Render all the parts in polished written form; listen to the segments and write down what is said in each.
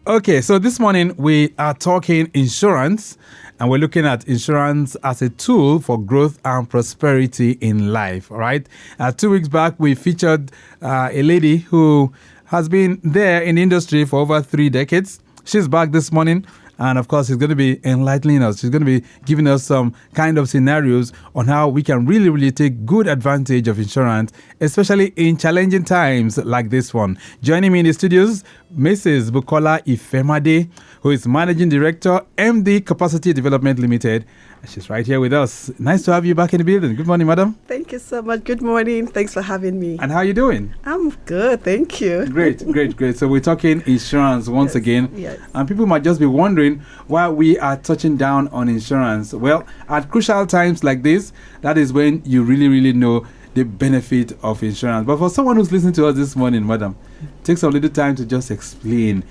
Okay, so this morning we are talking insurance, and we're looking at insurance as a tool for growth and prosperity in life. All right. 2 weeks back, we featured a lady who has been there in the industry for over 3 decades. She's back this morning. And of course, she's going to be enlightening us. She's going to be giving us some kind of scenarios on how we can really take good advantage of insurance, especially in challenging times like this one. Joining me in the studios, Mrs. Bukola Ifemade, who is Managing Director, EMDI Capacity Development Limited. She's right here with us. Nice to have you back in the building. Good morning, madam. Thank you so much. Good morning. Thanks for having me. And how are you doing? I'm good. Thank you. Great. So we're talking insurance once again. Yes. And people might just be wondering why we are touching down on insurance. Well, at crucial times like this, that is when you really know the benefit of insurance. But for someone who's listening to us this morning, madam, take some little time to just explain.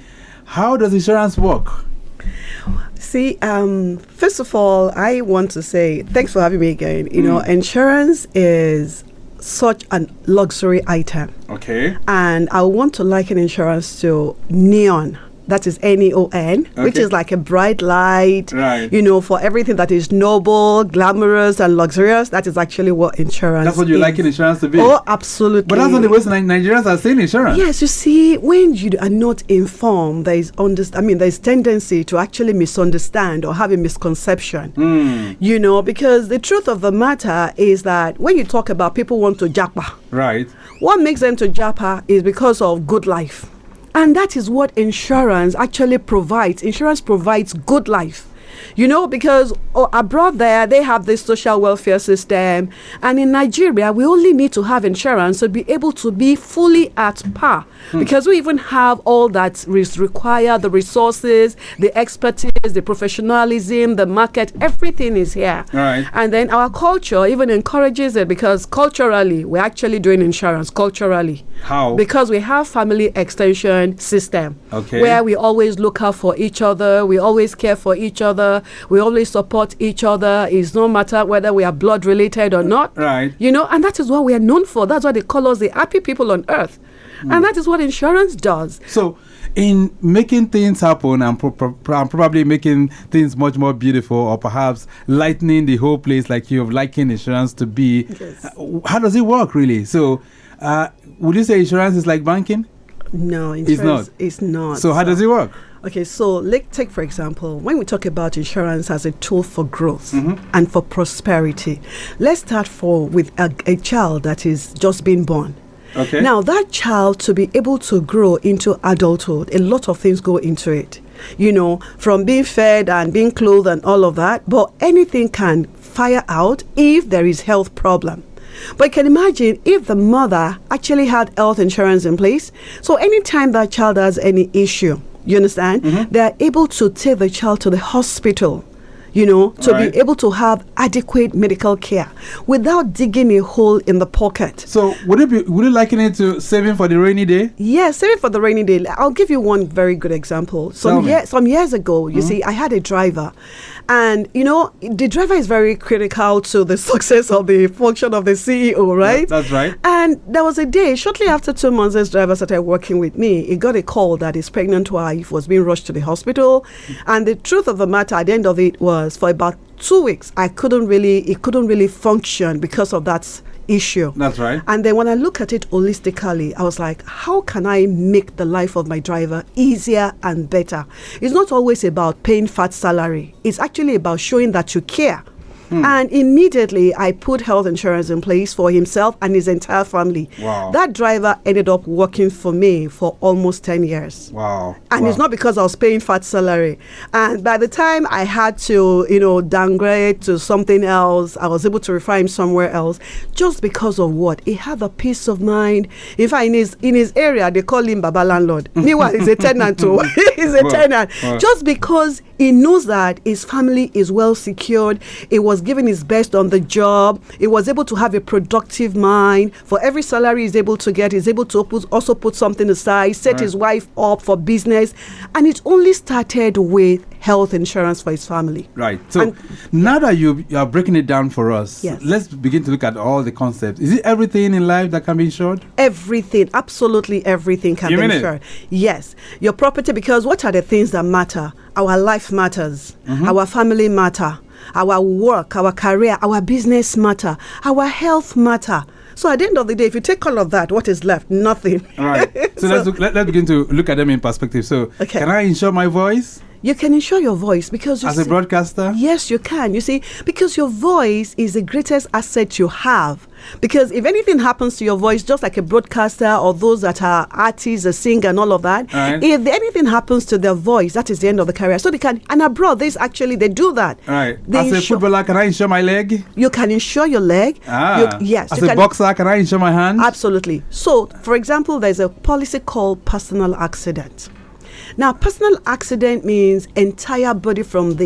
How does insurance work? See, first of all, I want to say thanks for having me again. You know, insurance is such a luxury item. Okay. And I want to liken insurance to neon. That is NEON, which is like a bright light, right. You know, for everything that is noble, glamorous, and luxurious. That is actually what insurance is. That's what you liken insurance to be? Oh, absolutely. But that's not the way Nigerians are saying insurance. Yes, you see, when you are not informed, there's tendency to actually misunderstand or have a misconception. You know, because the truth of the matter is that when you talk about people want to japa, right? What makes them to japa is because of good life. And that is what insurance actually provides. Insurance provides good life. You know, because abroad there, they have this social welfare system. And in Nigeria, we only need to have insurance to be able to be fully at par. Because we even have all that is required, the resources, the expertise, the professionalism, the market, everything is here. Right. And then our culture even encourages it, because culturally, we're actually doing insurance culturally. How? Because we have family extension system. Okay. Where we always look out for each other, we always care for each other, we always support each other. It's no matter whether we are blood related or not. Right. You know, and that is what we are known for. That's why they call us the happy people on earth. And that is what insurance does. So, in making things happen and probably making things much more beautiful, or perhaps lightening the whole place like you have likened insurance to be, Yes. How does it work really? So, would you say insurance is like banking? No, insurance is not. So, how does it work? Okay, so let's take, for example, when we talk about insurance as a tool for growth and for prosperity, let's start with a child that is just being born. Okay. Now, that child, to be able to grow into adulthood, a lot of things go into it. You know, from being fed and being clothed and all of that, but anything can fire out if there is health problem. But you can imagine if the mother actually had health insurance in place. So anytime that child has any issue, you understand, they are able to take the child to the hospital, you know, to be able to have adequate medical care without digging a hole in the pocket. So would you liken it to saving for the rainy day? Yes, saving for the rainy day. I'll give you one very good example. Some years ago, you see, I had a driver. And, you know, the driver is very critical to the success of the function of the CEO, right? That's right. And there was a day, shortly after 2 months, this driver started working with me. He got a call that his pregnant wife was being rushed to the hospital. And the truth of the matter at the end of it was, for about 2 weeks, he couldn't really function because of that issue. That's right. And then when I look at it holistically, I was like, how can I make the life of my driver easier and better? It's not always about paying fat salary. It's actually about showing that you care. And immediately I put health insurance in place for himself and his entire family. Wow. That driver ended up working for me for almost 10 years. Wow. And it's not because I was paying fat salary. And by the time I had to, you know, downgrade to something else, I was able to refer him somewhere else just because of what? He had a peace of mind. In fact, in his area, they call him Baba Landlord. Meanwhile, he's a tenant too. He's a tenant. Just because he knows that his family is well secured. He was given his best on the job. He was able to have a productive mind. For every salary he's able to get, he's able to also put something aside, set his wife up for business. And it only started with health insurance for his family. Right. So now that you are breaking it down for us, Yes. let's begin to look at all the concepts. Is it everything in life that can be insured? Everything, absolutely everything can You be mean it? insured. Yes. Your property, because what are the things that matter? Our life matters. Our family matter. Our work, our career, our business matter. Our health matter. So at the end of the day, if you take all of that, what is left? Nothing. All right. So, let's begin to look at them in perspective. So Okay. can I insure my voice You can insure your voice because as a broadcaster? Yes, you can. You see, because your voice is the greatest asset you have. Because if anything happens to your voice, just like a broadcaster or those that are artists, a singer and all of that, Right. if anything happens to their voice, that is the end of the career. So they can, and abroad, they do that. All right. They As a insure- footballer, can I insure my leg? You can insure your leg. Yes. As you a can, boxer, can I insure my hand? Absolutely. So, for example, there's a policy called personal accident. Now, personal accident means entire body from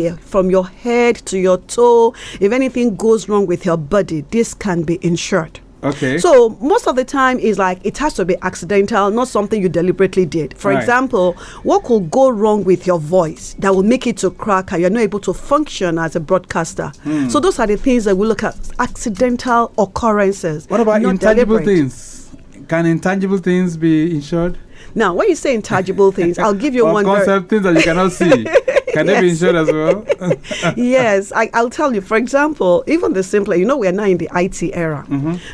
your head to your toe. If anything goes wrong with your body, this can be insured. Okay. So most of the time is like it has to be accidental, not something you deliberately did. For Right. example, what could go wrong with your voice that will make it to crack and you're not able to function as a broadcaster? So those are the things that we look at, accidental occurrences. What about not intangible deliberate. things? Can intangible things be insured? Now, when you say intangible things, I'll give you Or one concept things that you cannot see. Can they be Yes. insured as well? Yes, I'll tell you. For example, even the simpler, we are now in the IT era.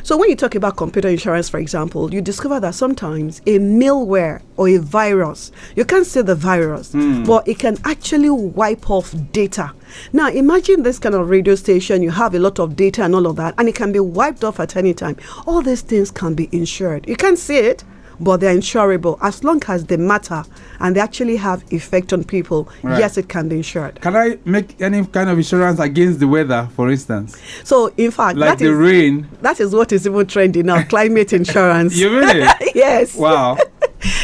So when you talk about computer insurance, for example, you discover that sometimes a malware or a virus, you can't see the virus, but it can actually wipe off data. Now, imagine this kind of radio station, you have a lot of data and all of that, and it can be wiped off at any time. All these things can be insured. You can't see it, but they're insurable as long as they matter and they actually have effect on people. Right. Yes, it can be insured. Can I make any kind of insurance against the weather, for instance? So, in fact, Like the rain? that is what is even trending now, climate insurance. You mean it? Yes. Wow.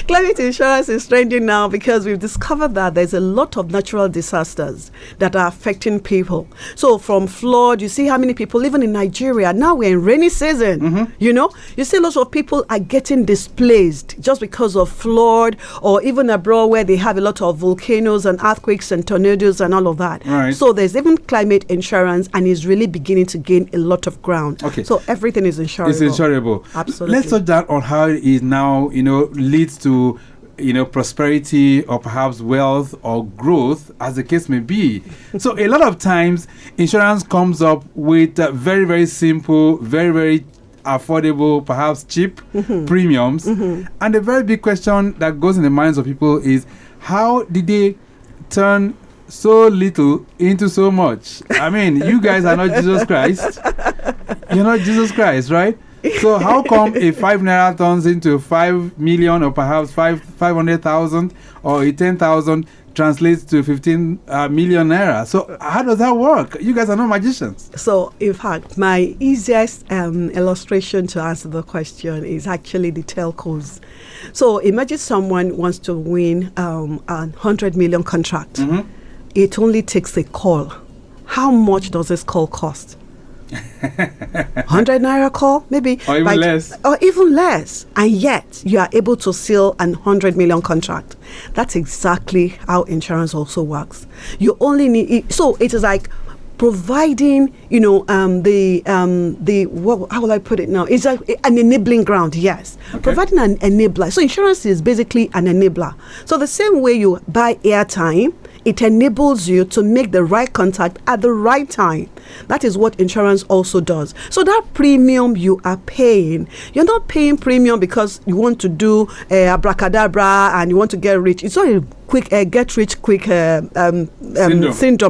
Climate insurance is trending now because we've discovered that there's a lot of natural disasters that are affecting people. So from flood, you see how many people, even in Nigeria, now we're in rainy season, you see lots of people are getting displaced just because of flood, or even abroad where they have a lot of volcanoes and earthquakes and tornadoes and all of that. Right. So there's even climate insurance and is really beginning to gain a lot of ground. Okay. So everything is insurable. It's insurable. Absolutely. Let's touch down on how it is now, leads to, prosperity or perhaps wealth or growth, as the case may be. So a lot of times, insurance comes up with very, very simple, very, very affordable, perhaps cheap premiums. And the very big question that goes in the minds of people is, how did they turn so little into so much? I mean, you guys are not Jesus Christ. You're not Jesus Christ, right? So how come a 5 naira turns into 5 million or perhaps 500,000, or a 10,000 translates to 15 million naira? So how does that work? You guys are not magicians. So, in fact, my easiest illustration to answer the question is actually the telcos. So, imagine someone wants to win a 100 million contract. It only takes a call. How much does this call cost? 100 naira call, maybe, Or even less. Or even less, and yet you are able to seal an 100 million contract. That's exactly how insurance also works. You only need it, so it is like providing, how will I put it now? It's like an enabling ground, yes. Okay. Providing an enabler. So insurance is basically an enabler. So the same way you buy airtime, it enables you to make the right contact at the right time. That is what insurance also does. So that premium you are paying, you're not paying premium because you want to do abracadabra and you want to get rich. It's not a quick get rich quick syndrome.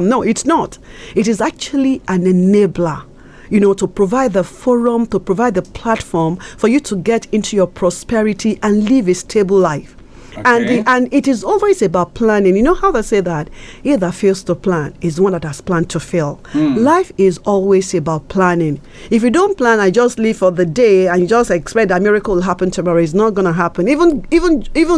No, it's not. It is actually an enabler, to provide the forum, to provide the platform for you to get into your prosperity and live a stable life. Okay. And it is always about planning. You know how they say that? He that fails to plan is the one that has planned to fail. Life is always about planning. If you don't plan, I just live for the day and you just expect that miracle will happen tomorrow, it's not going to happen. Even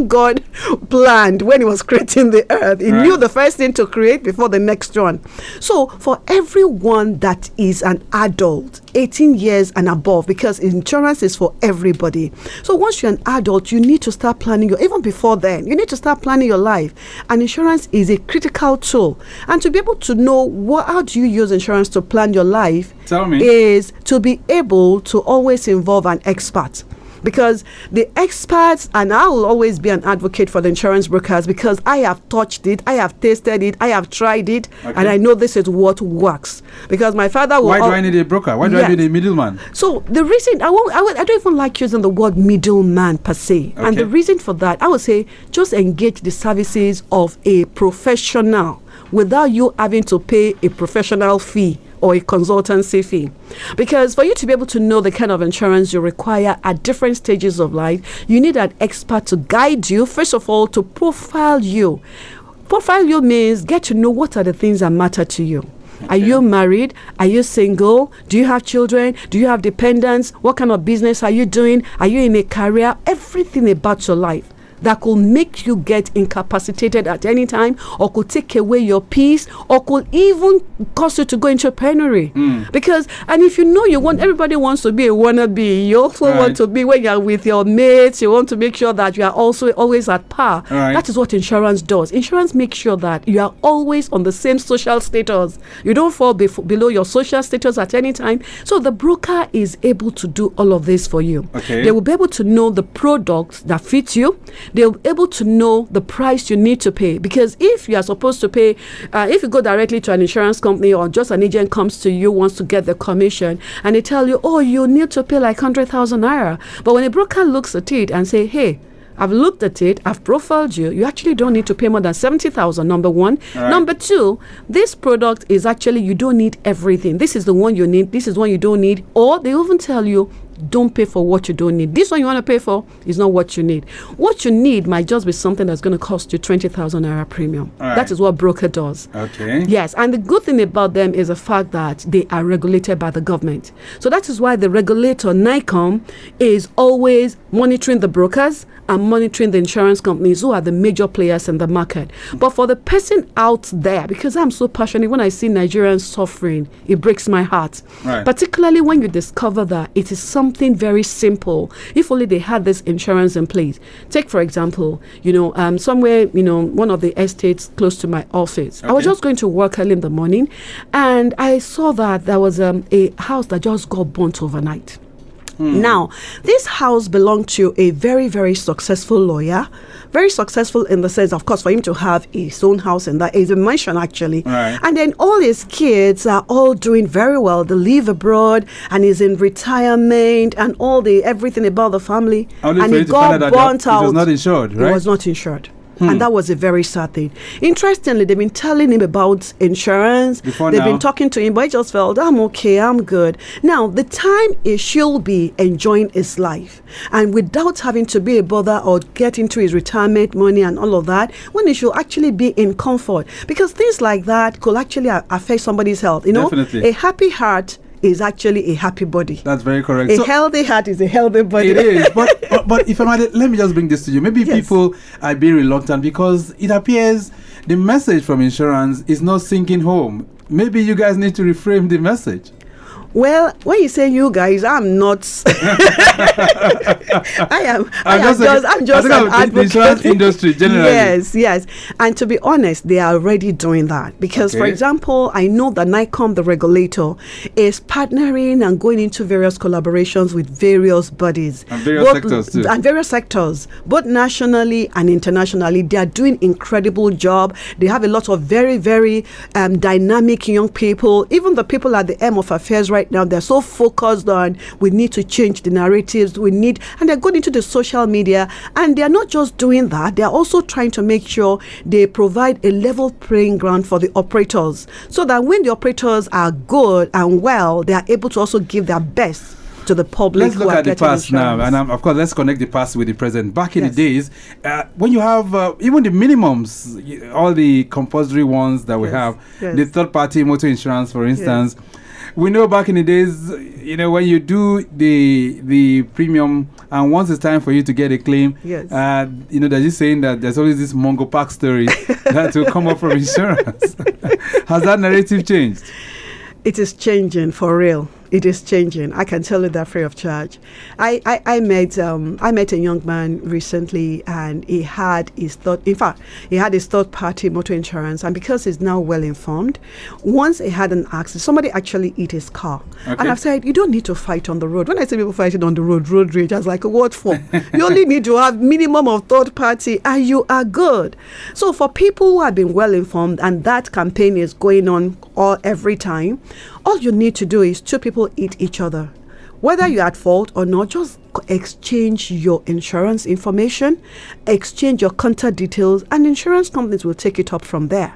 God planned when he was creating the earth. He knew the first thing to create before the next one. So for everyone that is an adult, 18 years and above, because insurance is for everybody. So once you're an adult, you need to start planning even before before then. You need to start planning your life. And insurance is a critical tool. And to be able to know how do you use insurance to plan your life, tell me, is to be able to always involve an expert. Because the experts, and I will always be an advocate for the insurance brokers, because I have touched it, I have tasted it, I have tried it, and I know this is what works. Because my father will... Why do I need a broker? Why do I need a middleman? So the reason, I don't even like using the word middleman per se. And the reason for that, I would say, just engage the services of a professional without you having to pay a professional fee or a consultancy fee. Because for you to be able to know the kind of insurance you require at different stages of life, you need an expert to guide you, first of all, to profile you. Profile you means get to know what are the things that matter to you. Are you married? Are you single? Do you have children? Do you have dependents? What kind of business are you doing? Are you in a career? Everything about your life that could make you get incapacitated at any time, or could take away your peace, or could even cause you to go entrepreneurial. Because, and if you know everybody wants to be a wannabe, you also want to be, when you're with your mates, you want to make sure that you are also always at par. That is what insurance does. Insurance makes sure that you are always on the same social status. You don't fall below your social status at any time. So the broker is able to do all of this for you. They will be able to know the products that fit you. They'll be able to know the price you need to pay. Because if you are supposed to pay, if you go directly to an insurance company, or just an agent comes to you, wants to get the commission, and they tell you, oh, you need to pay like 100,000 naira. But when a broker looks at it and say, hey, I've looked at it, I've profiled you, you actually don't need to pay more than 70,000, number one. Number two, this product is actually, you don't need everything. This is the one you need, this is one you don't need. Or they even tell you, don't pay for what you don't need. This one you want to pay for is not what you need. What you need might just be something that's going to cost you 20,000 naira premium. That is what broker does. Yes, and the good thing about them is the fact that they are regulated by the government. So that is why the regulator, NICOM, is always monitoring the brokers and monitoring the insurance companies who are the major players in the market. But for the person out there, because I'm so passionate, when I see Nigerians suffering, it breaks my heart. Particularly when you discover that it is something very simple. If only they had this insurance in place. Take, for example, somewhere, one of the estates close to my office. I was just going to work early in the morning, and I saw that there was a house that just got burnt overnight. Now, this house belonged to a very, very successful lawyer. Very successful in the sense, of course, for him to have his own house, and that is a mansion, actually. And then all his kids are all doing very well. They live abroad, and he's in retirement, and everything about the family. And he got burnt out. It was not insured, right? It was not insured. And that was a very sad thing. Interestingly, they've been telling him about insurance. They've been talking to him, but he just felt, I'm okay, I'm good. Now, the time he should be enjoying his life, and without having to be a bother or get into his retirement money and all of that, when he should actually be in comfort. Because things like that could actually affect somebody's health. Definitely. A happy heart is actually a happy body. That's very correct. A healthy heart is a healthy body. It is. But if let me just bring this to you. Maybe people are being reluctant because it appears the message from insurance is not sinking home. Maybe you guys need to reframe the message. Well, when you say you guys, I'm not. I'm just an advocate. The insurance industry generally. Yes. And to be honest, they are already doing that. Because, for example, I know that NICOM, the regulator, is partnering and going into various collaborations with various bodies. And various sectors too. And various sectors, both nationally and internationally. They are doing incredible job. They have a lot of very, very dynamic young people. Even the people at the M of affairs right now, they're so focused on we need to change the narratives, and they're going into the social media, and they're not just doing that, they're also trying to make sure they provide a level playing ground for the operators, so that when the operators are good and well, they are able to also give their best to the public. Let's look at the past now, and of course let's connect the past with the present. Back in the days, when you have even the minimums, all the compulsory ones that we have, the third party motor insurance, for instance, we know back in the days, when you do the premium, and once it's time for you to get a claim, there's this saying that there's always this Mongo Park story that will come up from insurance. Has that narrative changed? It is changing for real. It is changing. I can tell you that free of charge. I met a young man recently, and he had his third party motor insurance, and because he's now well informed, once he had an accident, somebody actually hit his car. Okay. And I've said, you don't need to fight on the road. When I say people fighting on the road rage, I was like, what for? You only need to have minimum of third party and you are good. So for people who have been well informed and that campaign is going on every time, all you need to do is two people hit each other. Whether you're at fault or not, just exchange your insurance information, exchange your contact details, and insurance companies will take it up from there.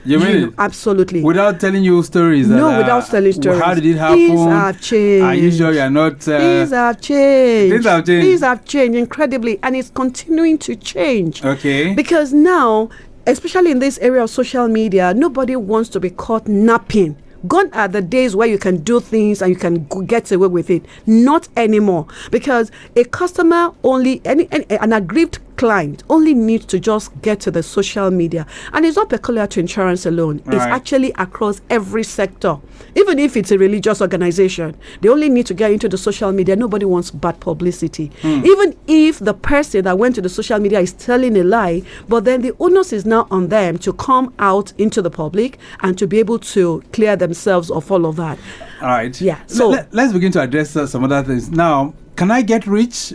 You mean it? Absolutely. Without telling you stories? No, without telling stories. How did it happen? Things have changed. Are you sure you're not? Things have changed. Things have changed. Things have changed incredibly, and it's continuing to change. Okay. Because now, especially in this area of social media, nobody wants to be caught napping. Gone are the days where you can do things and you can get away with it. Not anymore. Because a customer an aggrieved client only needs to just get to the social media. And it's not peculiar to insurance alone. Right. It's actually across every sector. Even if it's a religious organization, they only need to get into the social media. Nobody wants bad publicity. Even if the person that went to the social media is telling a lie, but then the onus is now on them to come out into the public and to be able to clear themselves of all of that. All right. Yeah. So let's begin to address some other things. Now, can I get rich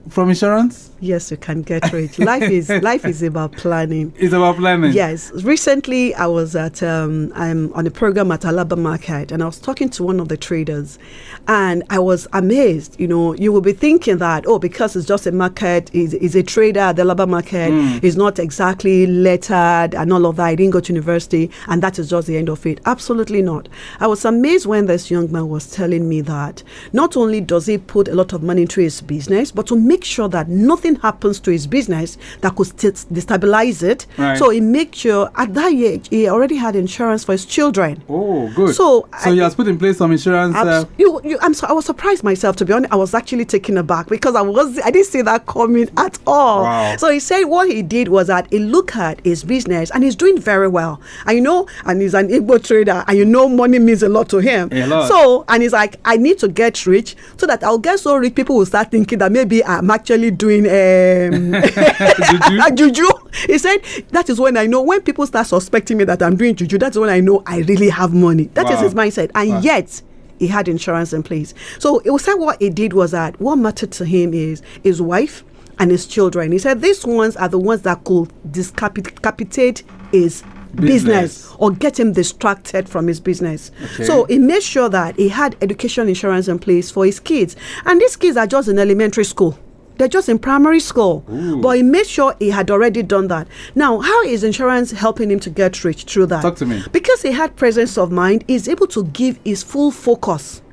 from insurance? Yes, you can get rich. Life is about planning. It's about planning. Yes. Recently, I was I'm on a program at Alaba Market, and I was talking to one of the traders, and I was amazed. You know, you will be thinking that, because it's just a market, is a trader at the Alaba Market, is not exactly lettered and all of that. I didn't go to university, and that is just the end of it. Absolutely not. I was amazed when this young man was telling me that not only does he put a lot of money into his business, but to make sure that nothing happens to his business that could destabilize it. Right. So he makes sure at that age he already had insurance for his children. Oh, good. So he has put in place some insurance. I was surprised myself, to be honest. I was actually taken aback because I didn't see that coming at all. Wow. So he said what he did was that he looked at his business and he's doing very well. And he's an Igbo trader, and money means a lot to him. A lot. So, and he's like, I need to get rich so that I'll get so rich people will start thinking that maybe I'm actually doing juju. He said that is when I know, when people start suspecting me that I'm doing juju, that's when I know I really have money. That is his mindset. And yet he had insurance in place. So it was what he did was that what mattered to him is his wife and his children. He said these ones are the ones that could decapitate his business or get him distracted from his business. Okay. So he made sure that he had education insurance in place for his kids. And these kids are just in elementary school. They're just in primary school. Ooh. But he made sure he had already done that. Now, how is insurance helping him to get rich through that? Talk to me. Because he had presence of mind, he's able to give his full focus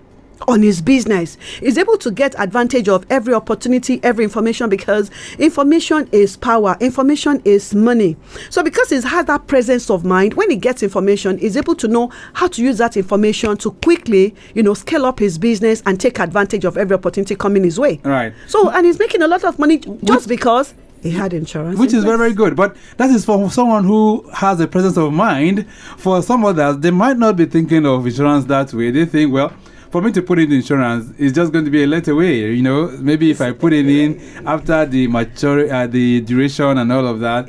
on his business. He's able to get advantage of every opportunity, every information, because information is power. Information is money. So because he's had that presence of mind, when he gets information, he's able to know how to use that information to quickly, scale up his business and take advantage of every opportunity coming his way. Right. So, and he's making a lot of money just because he had insurance. Which is very, very good. But that is for someone who has a presence of mind. For some others, they might not be thinking of insurance that way. They think, well, for me to put in insurance, it's just going to be a let away. Maybe if I put it in after the the duration and all of that,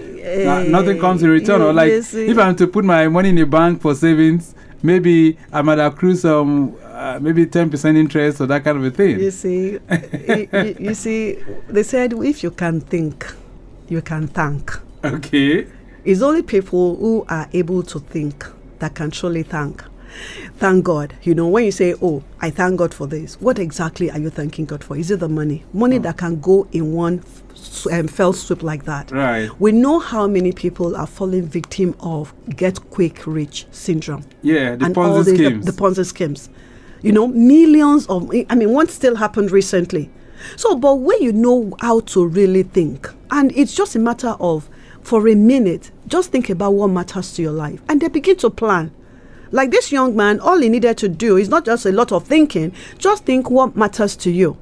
nothing comes in return. Or like, if I'm to put my money in a bank for savings, maybe I might accrue some, maybe 10% interest or that kind of a thing. You see, you see, they said if you can think, you can thank. Okay. It's only people who are able to think that can truly thank. Thank God. When you say, I thank God for this, what exactly are you thanking God for? Is it the money? Money that can go in one fell swoop like that. Right. We know how many people are falling victim of get quick rich syndrome. Yeah, the Ponzi schemes. The Ponzi schemes. Millions of, one still happened recently. So, but when you know how to really think, and it's just a matter of, for a minute, just think about what matters to your life, and they begin to plan. Like this young man, all he needed to do is not just a lot of thinking, just think what matters to you.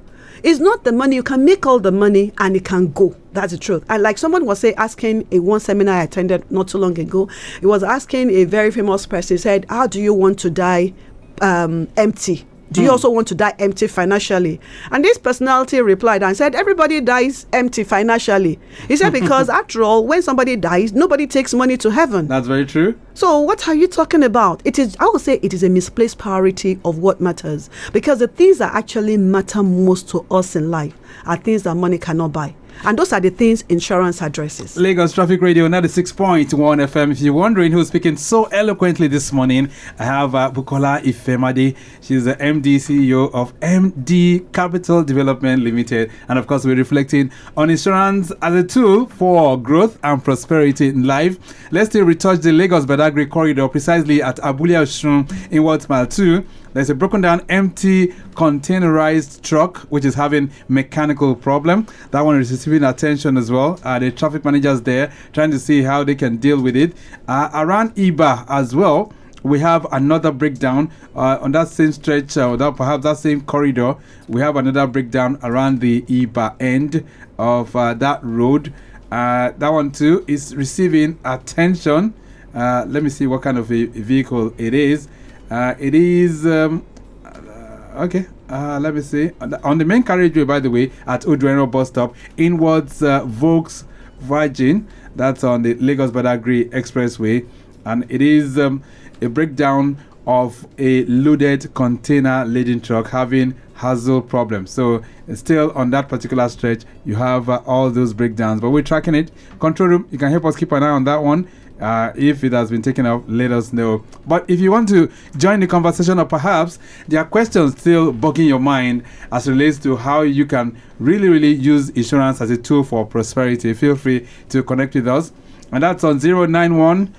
It's not the money. You can make all the money and it can go. That's the truth. And like someone was asking a one seminar I attended not too long ago, he was asking a very famous person, he said, how do you want to die empty? Do you also want to die empty financially? And this personality replied and said, everybody dies empty financially. He said, because after all, when somebody dies, nobody takes money to heaven. That's very true. So what are you talking about? I would say it is a misplaced priority of what matters, because the things that actually matter most to us in life are things that money cannot buy. And those are the things insurance addresses. Lagos Traffic Radio 96.1 FM. If you're wondering who's speaking so eloquently this morning, I have Bukola Ifemade. She's the MD CEO of MD Capital Development Limited. And of course, we're reflecting on insurance as a tool for growth and prosperity in life. Let's still retouch the Lagos Badagry corridor precisely at Abulia Oshun in Ward Mile 2. There's a broken down empty containerized truck which is having mechanical problem. That one is receiving attention as well. The traffic managers there trying to see how they can deal with it. Around Iba as well, we have another breakdown on that same stretch, perhaps that same corridor. We have another breakdown around the Iba end of that road. That one too is receiving attention. Let me see what kind of a vehicle it is. It is okay. Let me see on the main carriageway, by the way, at Udreno bus stop inwards Volkswagen. That's on the Lagos Badagry Expressway, and it is a breakdown of a loaded container laden truck having hassle problems. So still on that particular stretch, you have all those breakdowns, but we're tracking it. Control room, you can help us keep an eye on that one. If it has been taken up, let us know. But if you want to join the conversation, or perhaps there are questions still bugging your mind as relates to how you can really use insurance as a tool for prosperity, feel free to connect with us. And that's on 091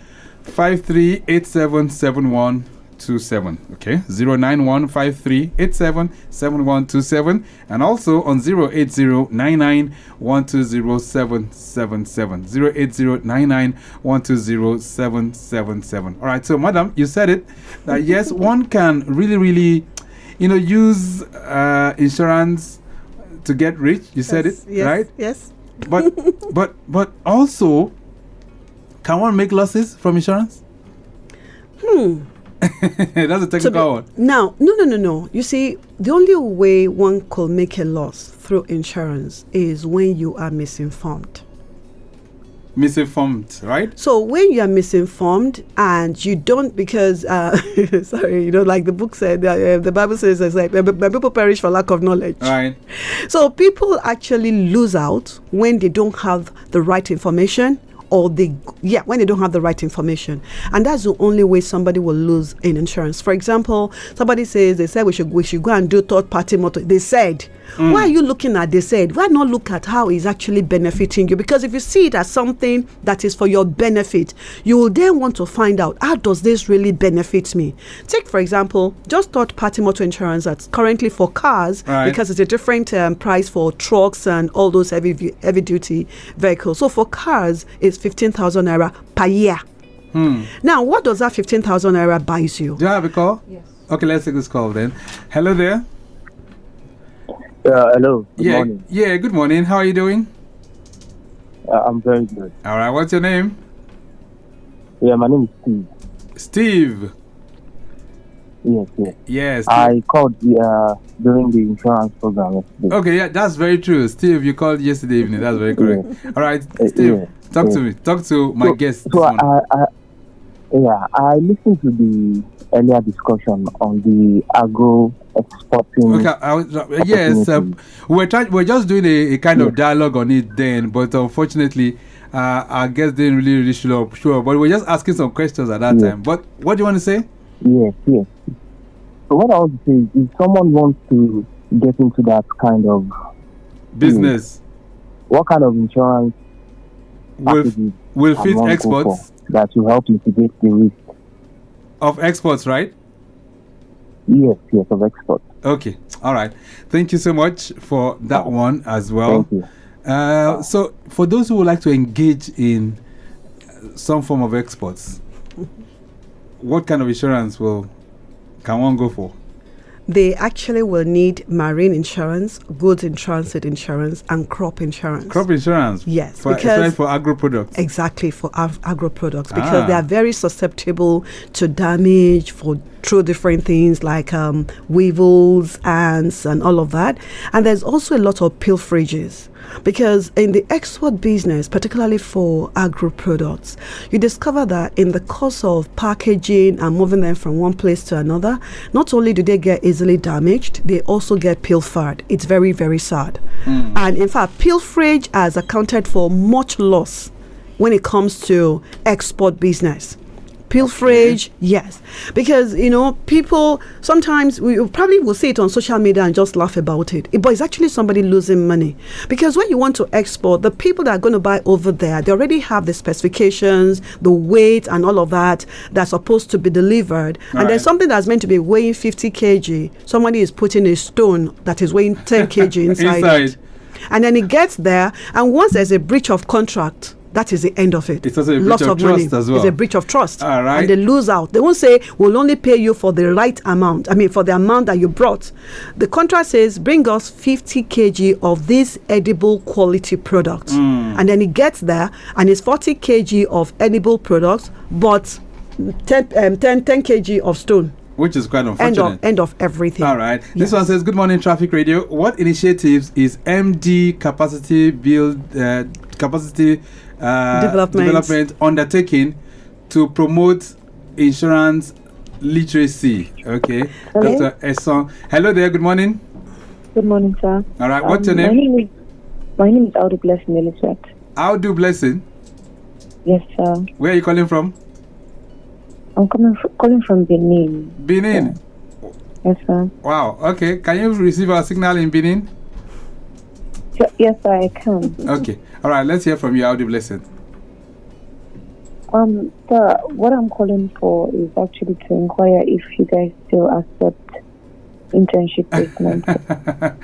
53877127. Okay, 09153877127, and also on 08099120777. 08099120777. All right, so madam, you said it that yes, one can really use insurance to get rich. You said it, yes, right? Yes. But also, can one make losses from insurance? That's a technical one. Now, no. You see, the only way one could make a loss through insurance is when you are misinformed. Misinformed, right? So when you are misinformed and you don't, because sorry, like the book said, the Bible says, it's like, my people perish for lack of knowledge. Right. So people actually lose out when they don't have the right information, or when they don't have the right information. And that's the only way somebody will lose in insurance. For example, somebody says, they said we should go and do third party motor. They said, why are you looking at they said? Why not look at how it's actually benefiting you? Because if you see it as something that is for your benefit, you will then want to find out, how does this really benefit me? Take, for example, just third party motor insurance that's currently for cars, right, because it's a different price for trucks and all those heavy duty vehicles. So for cars, it's 15,000 naira per year. Now, what does that 15,000 naira buys you? Do you have a call? Yes. Okay, let's take this call then. Hello there. Hello. Good morning. Yeah, good morning. How are you doing? I'm very good. All right, what's your name? Yeah, my name is Steve. Steve. Yes. Yes. I called during the insurance program yesterday. Okay, yeah, that's very true. Steve, you called yesterday evening. That's very correct. All right, Steve, talk to me. Talk to my guest. So I listened to the earlier discussion on the agro exporting. Okay, yes, we're just doing a kind of dialogue on it then, but unfortunately, our guest didn't really show up. Sure, but we're just asking some questions at that time. But what do you want to say? Yes. So what I want to say is, if someone wants to get into that kind of business, what kind of insurance will fit exports that will help mitigate the risk of exports, right? Yes, of exports. Okay, all right. Thank you so much for that one as well. Thank you. So for those who would like to engage in some form of exports, what kind of insurance can one go for? They actually will need marine insurance, goods in transit insurance, and crop insurance. Crop insurance? Yes. Especially for agro products? Exactly, for agro products, because they are very susceptible to damage, for through different things like weevils, ants, and all of that. And there's also a lot of pilferages. Because in the export business, particularly for agro products, you discover that in the course of packaging and moving them from one place to another, not only do they get easily damaged, they also get pilfered. It's very, very sad. And in fact, pilferage has accounted for much loss when it comes to export business. Pilferage, yes, because people sometimes we probably will see it on social media and just laugh about it, but it's actually somebody losing money. Because when you want to export, the people that are going to buy over there, they already have the specifications, the weight, and all of that that's supposed to be delivered. And there's something that's meant to be weighing 50 kg. Somebody is putting a stone that is weighing 10 kg inside it, and then it gets there, and once there's a breach of contract, that is the end of it. It's also a breach of trust as well. It's a breach of trust. All right. And they lose out. They won't say, we'll only pay you for the right amount. I mean, for the amount that you brought. The contract says, bring us 50 kg of this edible quality product. And then it gets there, and it's 40 kg of edible products, but 10 kg of stone. Which is quite unfortunate. End of everything. All right. Yes. This one says, good morning, Traffic Radio. What initiatives is MD development undertaking to promote insurance literacy? Okay. Hello? Dr. Esson. Hello there. Good morning. Good morning, sir. All right. What's your name? My name is Audu Blessing Elizabeth. Audu Blessing? Yes, sir. Where are you calling from? I'm calling from Benin. Benin? Yes, sir. Wow. Okay. Can you receive our signal in Benin? Yes, sir, I can. Okay. All right. Let's hear from you, Audu Blessing. Sir, what I'm calling for is actually to inquire if you guys still accept internship placements.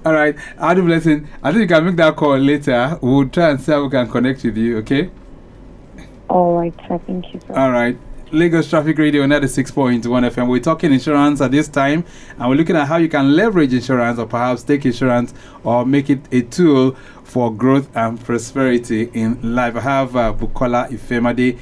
All right. Audu Blessing, I think you can make that call later. We'll try and see how we can connect with you, okay? All right, sir. Thank you, sir. All right. Lagos Traffic Radio 96.1 FM. We're talking insurance at this time, and we're looking at how you can leverage insurance, or perhaps take insurance or make it a tool for growth and prosperity in life. I have Bukola Ifemade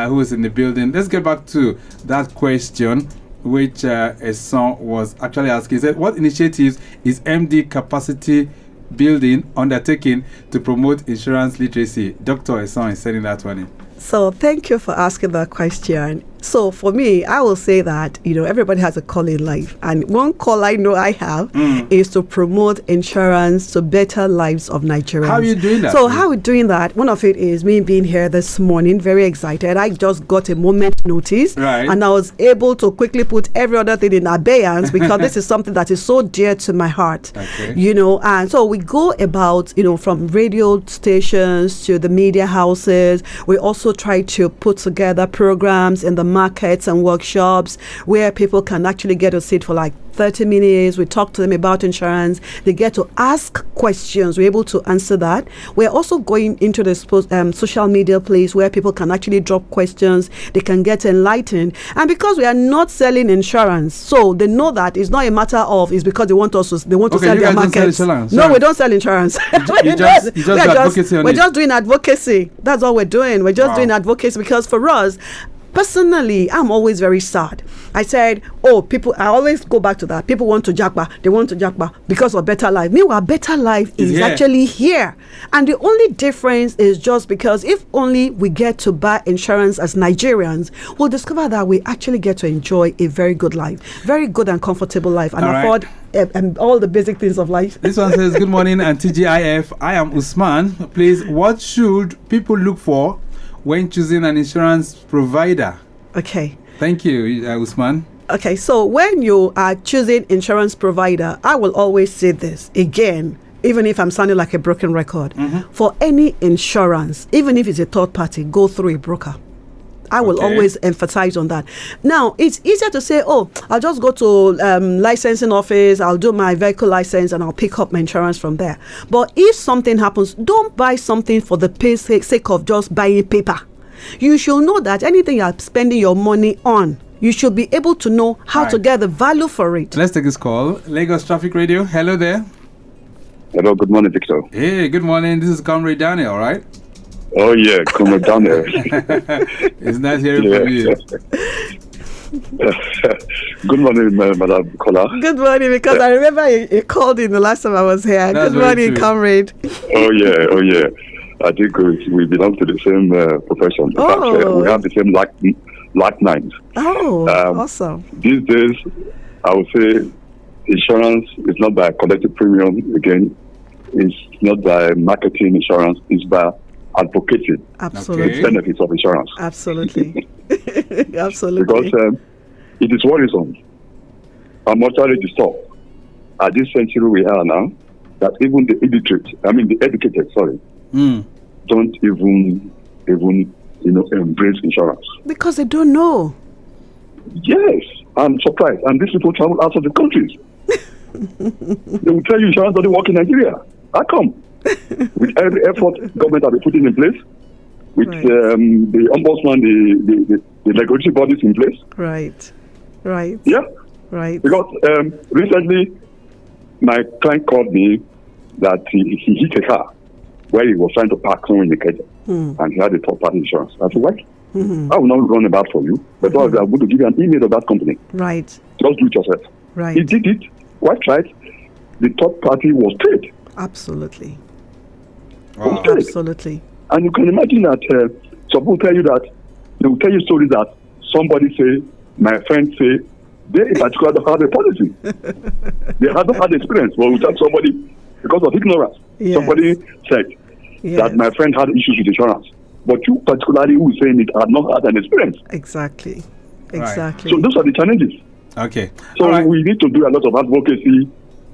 who is in the building. Let's get back to that question which a son was actually asking. He said, what initiatives is MD capacity building undertaking to promote insurance literacy? Dr. Esson is sending that one in. So thank you for asking that question. So for me, I will say that, everybody has a call in life. And one call I know I have is to promote insurance to better lives of Nigerians. How are you doing that? So how are we doing that? One of it is me being here this morning, very excited. I just got a moment notice. Right. And I was able to quickly put every other thing in abeyance because this is something that is so dear to my heart. Okay. And so we go about, from radio stations to the media houses. We also try to put together programs in the markets and workshops where people can actually get a seat for like 30 minutes. We talk to them about insurance. They get to ask questions. We're able to answer that. We're also going into the social media place where people can actually drop questions. They can get enlightened. And because we are not selling insurance, so they know that it's not a matter of it's because they want to sell their markets. No, we don't sell insurance. We're just doing advocacy. That's all we're doing. We're just doing advocacy because for us, personally, I'm always very sad. I said, I always go back to that. People want to jackpot. They want to jackpot because of better life. Meanwhile, better life is actually here. And the only difference is just because if only we get to buy insurance as Nigerians, we'll discover that we actually get to enjoy a very good life, very good and comfortable life, and afford all the basic things of life. This one says, good morning, and TGIF. I am Usman. Please, what should people look for when choosing an insurance provider? Okay. Thank you, Usman. Okay, so when you are choosing insurance provider, I will always say this again, even if I'm sounding like a broken record. For any insurance, even if it's a third party, go through a broker. I will always emphasize on that. Now, it's easier to say, I'll just go to licensing office, I'll do my vehicle license, and I'll pick up my insurance from there. But if something happens, don't buy something for the sake of just buying paper. You should know that anything you're spending your money on, you should be able to know how to get the value for it. Let's take this call. Lagos Traffic Radio. Hello there. Hello, good morning, Victor. Hey, good morning. This is Comrade Daniel, right? Oh, yeah, Comrade Daniel. It's nice hearing from you. Good morning, Madam Bukola. Good morning, because I remember you called in the last time I was here. That's Good morning, true. comrade. Oh yeah. I think we belong to the same profession. In fact, we have the same like minds. Oh, awesome. These days, I would say insurance is not by collective premium again. It's not by marketing insurance. It's by advocating Absolutely. the benefits of insurance. Absolutely. Absolutely. Because it is worrisome. Our mortality stop at this century we are now, that even the educated, don't even embrace insurance. Because they don't know. Yes, I'm surprised. And these people travel out of the countries. They will tell you insurance doesn't work in Nigeria. How come? With every effort government have been putting in place, with the ombudsman, the regulatory bodies in place. Right. Yeah. Right. Because recently, my client called me that he hit a car where he was trying to park somewhere in the kitchen, and he had a third-party insurance. I said, what? I will not run about for you, but I'm going to give you an email of that company. Right. Just do it yourself. Right. He did it. White right. The third party was paid. Absolutely. Wow. Absolutely. And you can imagine that some people tell you that, they will tell you stories that somebody say, my friend say, they in particular don't have a policy. They haven't had experience. But without somebody, because of ignorance, somebody said that my friend had issues with insurance. But you particularly who is saying it had not had an experience. Exactly. Right. So those are the challenges. Okay. So we need to do a lot of advocacy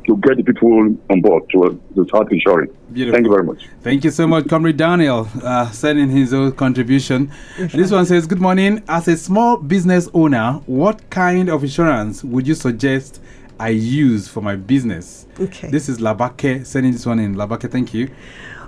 to get the people on board to start insuring. Beautiful. Thank you very much. Thank you so much, Comrade Daniel, sending his own contribution. This one says, good morning. As a small business owner, what kind of insurance would you suggest I use for my business? Okay. This is Labake sending this one in. Labake, thank you.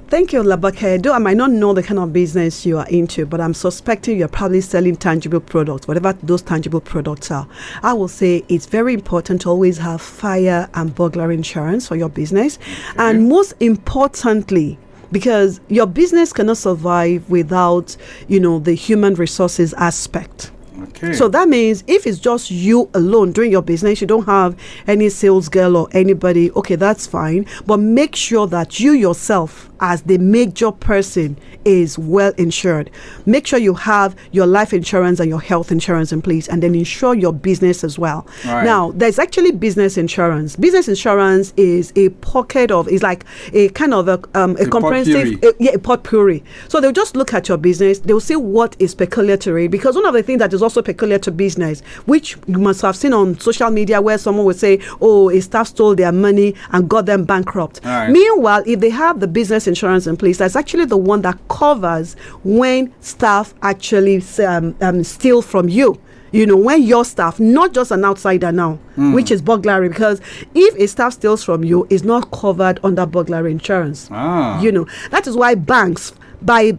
Thank you, Labake. Though I might not know the kind of business you are into, but I'm suspecting you're probably selling tangible products, whatever those tangible products are. I will say it's very important to always have fire and burglary insurance for your business. And most importantly, because your business cannot survive without, the human resources aspect. Okay. So that means if it's just you alone doing your business, you don't have any sales girl or anybody, okay, that's fine. But make sure that you yourself, as the major person, is well insured. Make sure you have your life insurance and your health insurance in place, and then insure your business as well. Right. Now, there's actually business insurance. Business insurance is a pocket of, is like a kind of a comprehensive, a potpourri. So they'll just look at your business, they'll see what is peculiar to it, because one of the things that is also peculiar to business, which you must have seen on social media, where someone would say, oh, a staff stole their money and got them bankrupt. Right. Meanwhile, if they have the business insurance in place, that's actually the one that covers when staff actually steal from you. When your staff, not just an outsider now, which is burglary, because if a staff steals from you, it's not covered under burglary insurance. That is why banks, by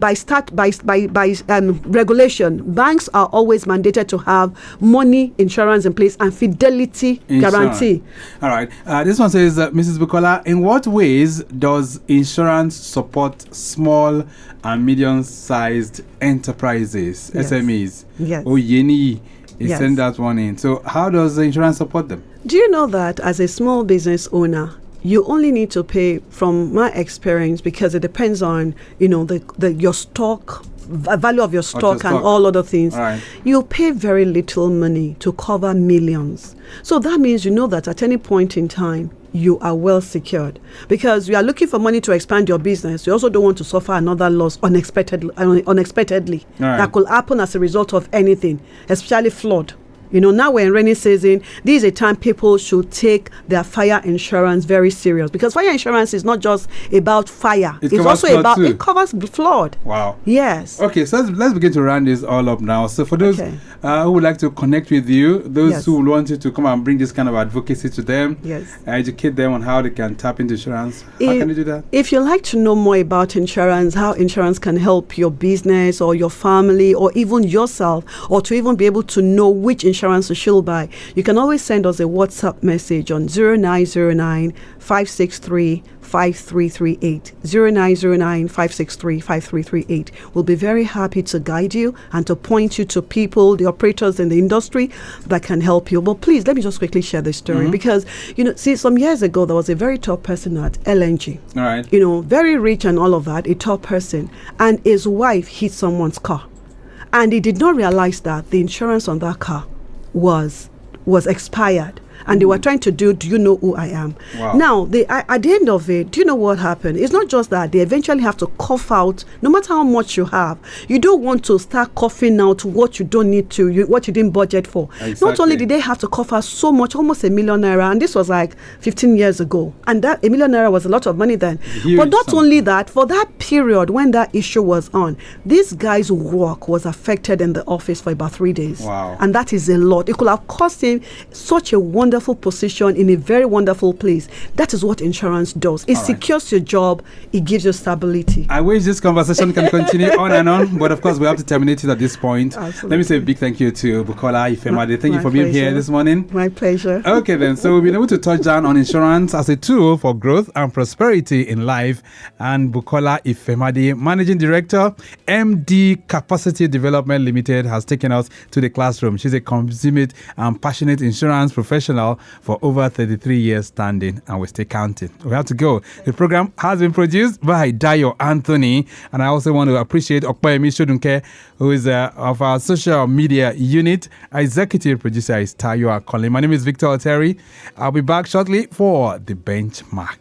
regulation, banks are always mandated to have money insurance in place and fidelity guarantee. All right. This one says, Mrs. Bukola, in what ways does insurance support small and medium-sized enterprises, SMEs? Yes. Oyeni Yes. send that one in. So how does the insurance support them? Do you know that as a small business owner, you only need to pay, from my experience, because it depends on, your stock, value of your stock and all other things. Right. You pay very little money to cover millions. So that means that at any point in time, you are well secured, because you are looking for money to expand your business. You also don't want to suffer another loss unexpectedly. Right. That could happen as a result of anything, especially flood. Now we're in rainy season. This is a time people should take their fire insurance very serious, because fire insurance is not just about fire. It's also about, it covers flood. Wow. Yes. Okay, so let's begin to round this all up now. So for those who would like to connect with you, those who want you to come and bring this kind of advocacy to them, educate them on how they can tap into insurance, how can they do that? If you'd like to know more about insurance, how insurance can help your business or your family or even yourself, or to even be able to know which insurance insurance she'll buy, you can always send us a WhatsApp message on 0909 563 5338. 0909 563 5338. We'll be very happy to guide you and to point you to people, the operators in the industry that can help you. But please, let me just quickly share this story because, see, some years ago, there was a very top person at LNG. All right. Very rich and all of that, a top person. And his wife hit someone's car. And he did not realize that the insurance on that car was expired. And they were trying to do you know who I am? Wow. Now, at the end of it, do you know what happened? It's not just that they eventually have to cough out, no matter how much you have. You don't want to start coughing out what you don't need to, what you didn't budget for. Exactly. Not only did they have to cough out so much, almost ₦1 million, and this was like 15 years ago. And that ₦1 million was a lot of money then. Huge but not sum. only that, for that period when that issue was on, this guy's work was affected in the office for about 3 days. Wow. And that is a lot. It could have cost him such a wonderful position in a very wonderful place. That is what insurance does. It secures your job. It gives you stability. I wish this conversation can continue on and on, but of course we have to terminate it at this point. Absolutely. Let me say a big thank you to Bukola Ifemade. Thank you for being here this morning. My pleasure. Okay then, so we've been able to touch down on insurance as a tool for growth and prosperity in life. And Bukola Ifemade, Managing Director, MD Capacity Development Limited, has taken us to the classroom. She's a consummate and passionate insurance professional for over 33 years standing, and we stay counting. We have to go. The program has been produced by Dayo Anthony, and I also want to appreciate Okpayemi Shodunke, who is of our social media unit. Our executive producer is Tayo Akole. My name is Victor Oteri. I'll be back shortly for the benchmark.